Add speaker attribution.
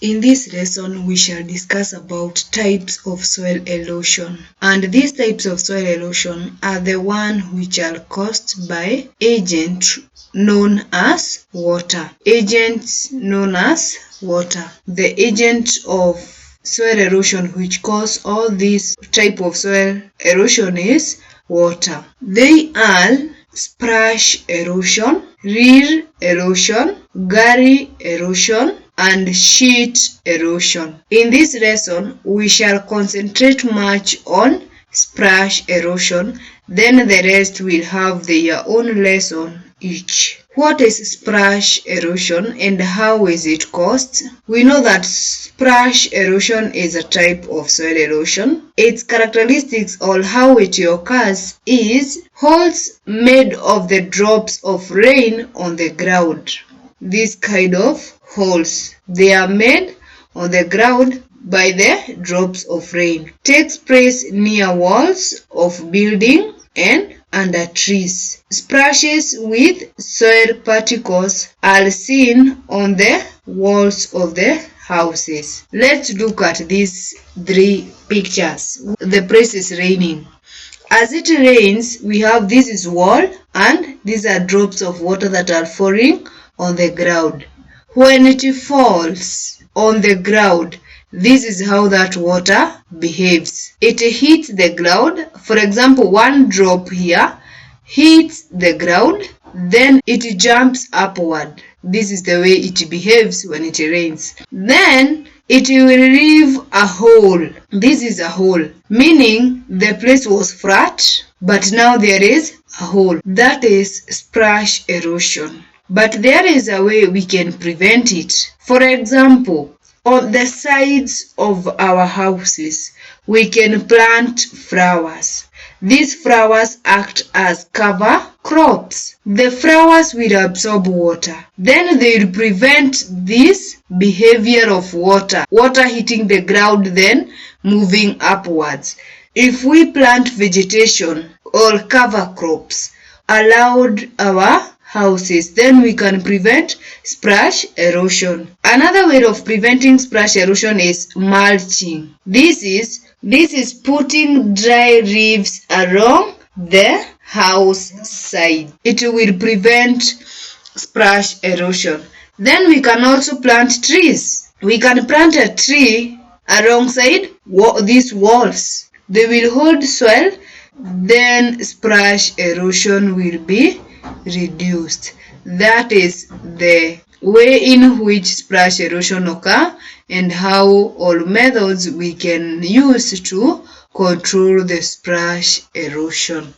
Speaker 1: In this lesson, we shall discuss about types of soil erosion. And these types of soil erosion are the one which are caused by agents known as water. Agents known as water. The agent of soil erosion which cause all these type of soil erosion is water. They are splash erosion, rear erosion, gully erosion, and sheet erosion. In this lesson, we shall concentrate much on splash erosion, then the rest will have their own lesson each. What is splash erosion and how is it caused? We know that splash erosion is a type of soil erosion. Its characteristics or how it occurs is holes made of the drops of rain on the ground. This kind of holes, they are made on the ground by the drops of rain. Takes place near walls of building and under trees. Splashes with soil particles are seen on the walls of the houses. Let's look at these three pictures. The place is raining. As it rains, we have this is wall and these are drops of water that are falling on the ground. When it falls on the ground, this is how that water behaves. It hits the ground. For example, one drop here hits the ground, then it jumps upward. This is the way it behaves when it rains. Then it will leave a hole. This is a hole, meaning the place was flat, but now there is a hole. That is splash erosion. But there is a way we can prevent it. For example, on the sides of our houses, we can plant flowers. These flowers act as cover crops. The flowers will absorb water. Then they will prevent this behavior of water hitting the ground then moving upwards. If we plant vegetation or cover crops around our houses, then we can prevent splash erosion. Another way of preventing splash erosion is mulching. This is putting dry leaves along the house side. It will prevent splash erosion. Then we can also plant trees. We can plant a tree alongside these walls. They will hold soil, then splash erosion will be reduced. That is the way in which splash erosion occurs and how all methods we can use to control the splash erosion.